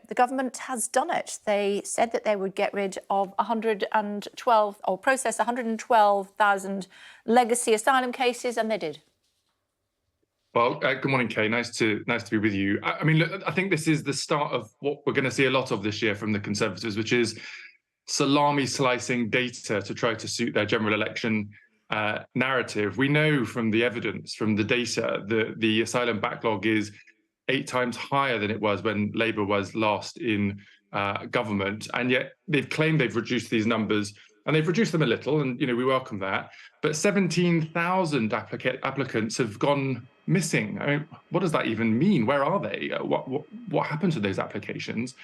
the government has done it. They said that they would get rid of 112 or process 112,000 legacy asylum cases, and they did. Well, good morning, Kay. Nice to be with you. I mean, look, I think this is the start of what we're going to see a lot of this year from the Conservatives, which is salami slicing data to try to suit their general election narrative. We know from the evidence, from the data, that the asylum backlog is 8 times higher than it was when Labour was last in government, and yet they've claimed they've reduced these numbers, and they've reduced them a little, and we welcome that. But 17,000 applicants have gone missing. I mean, what does that even mean? Where are they? What happened to those applications?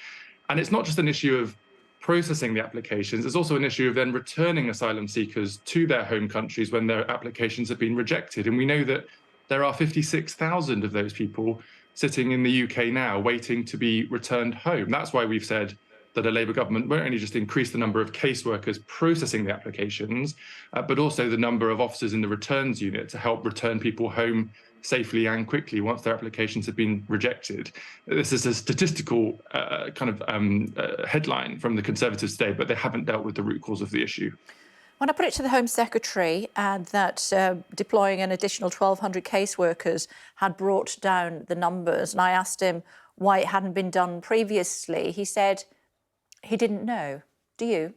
And it's not just an issue of processing the applications, it's also an issue of then returning asylum seekers to their home countries when their applications have been rejected. And we know that there are 56,000 of those people sitting in the UK now waiting to be returned home. That's why we've said that a Labour government won't only just increase the number of caseworkers processing the applications, but also the number of officers in the returns unit to help return people home safely and quickly once their applications have been rejected. This is a statistical headline from the Conservatives today, but they haven't dealt with the root cause of the issue. When I put it to the Home Secretary that deploying an additional 1,200 caseworkers had brought down the numbers, and I asked him why it hadn't been done previously, he said he didn't know. Do you?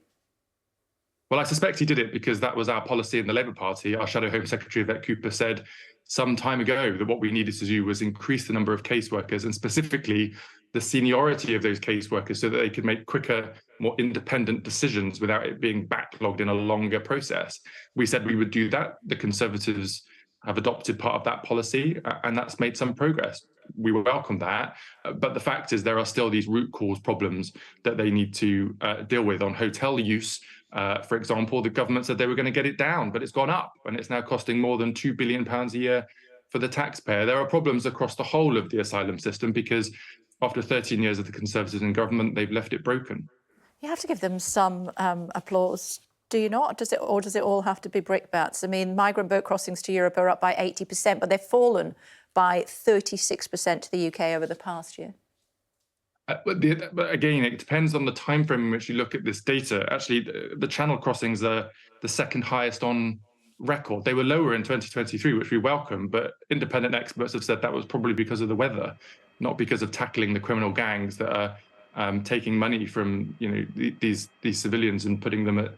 Well, I suspect he did it because that was our policy in the Labour Party. Our Shadow Home Secretary, Yvette Cooper, said some time ago that what we needed to do was increase the number of caseworkers, and specifically the seniority of those caseworkers, so that they could make quicker, more independent decisions without it being backlogged in a longer process. We said we would do that. The Conservatives have adopted part of that policy, and that's made some progress. We welcome that, but the fact is there are still these root cause problems that they need to deal with. On hotel use, for example, the government said they were going to get it down, but it's gone up, and it's now costing more than £2 billion a year for the taxpayer. There are problems across the whole of the asylum system because after 13 years of the Conservatives in government, they've left it broken. You have to give them some applause, do you not? Does it all have to be brickbats? I mean, migrant boat crossings to Europe are up by 80%, but they've fallen by 36% to the UK over the past year. But again, it depends on the time frame in which you look at this data. Actually, the Channel crossings are the second highest on record. They were lower in 2023, which we welcome, but independent experts have said that was probably because of the weather, not because of tackling the criminal gangs that are taking money from these civilians and putting them at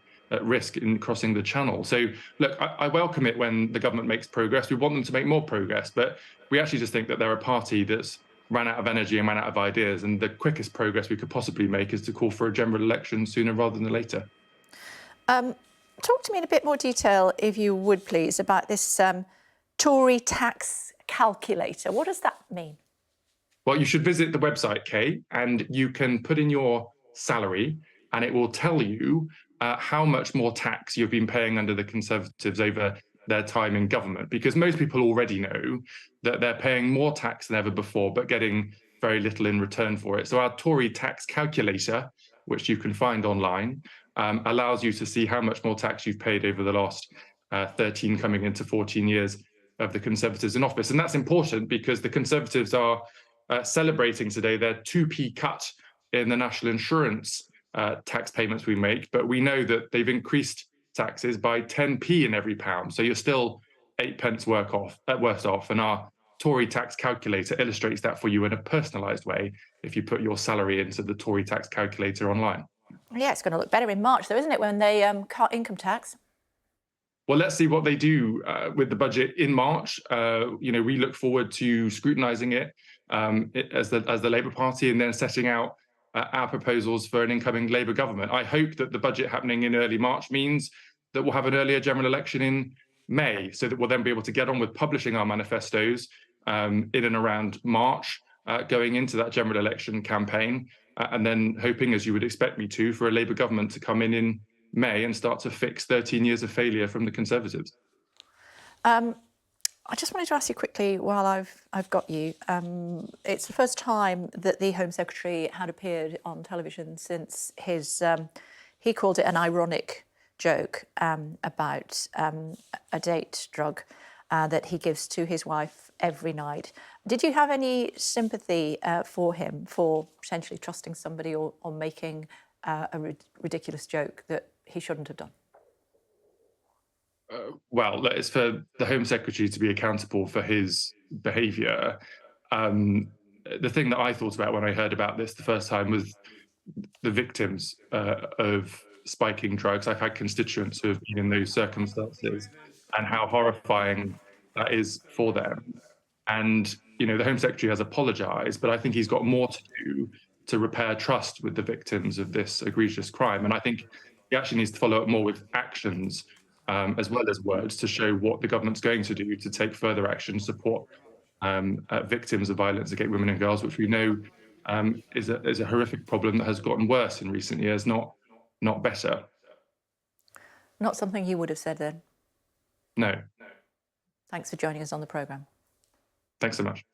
risk in crossing the Channel. So look, I welcome it when the government makes progress. We want them to make more progress, but we actually just think that they're a party that's ran out of energy and ran out of ideas, and the quickest progress we could possibly make is to call for a general election sooner rather than later. Talk to me in a bit more detail, if you would please, about this Tory Tax Calculator. What does that mean? Well, you should visit the website, Kay, and you can put in your salary, and it will tell you how much more tax you've been paying under the Conservatives over their time in government, because most people already know that they're paying more tax than ever before, but getting very little in return for it. So our Tory Tax Calculator, which you can find online, allows you to see how much more tax you've paid over the last 13 coming into 14 years of the Conservatives in office. And that's important because the Conservatives are celebrating today their 2p cut in the national insurance tax payments we make, but we know that they've increased taxes by 10p in every pound. So you're still 8p worse off. And our Tory Tax Calculator illustrates that for you in a personalised way if you put your salary into the Tory Tax Calculator online. Yeah, it's going to look better in March, though, isn't it, when they cut income tax? Well, let's see what they do with the budget in March. We look forward to scrutinising it as the Labour Party and then setting out our proposals for an incoming Labour government. I hope that the budget happening in early March means that we'll have an earlier general election in May, so that we'll then be able to get on with publishing our manifestos in and around March, going into that general election campaign, and then hoping, as you would expect me to, for a Labour government to come in May and start to fix 13 years of failure from the Conservatives. I just wanted to ask you quickly, while I've got you, it's the first time that the Home Secretary had appeared on television since his, he called it an ironic joke about a date drug. that he gives to his wife every night. Did you have any sympathy for him for potentially trusting somebody or making a ridiculous joke that he shouldn't have done? Well, it's for the Home Secretary to be accountable for his behaviour. The thing that I thought about when I heard about this the first time was the victims of spiking drugs. I've had constituents who have been in those circumstances, and how horrifying that is for them. And the Home Secretary has apologised, but I think he's got more to do to repair trust with the victims of this egregious crime. And I think he actually needs to follow up more with actions as well as words to show what the government's going to do to take further action, support victims of violence against women and girls, which we know is a horrific problem that has gotten worse in recent years, not better. Not something you would have said then? No. Thanks for joining us on the programme. Thanks so much.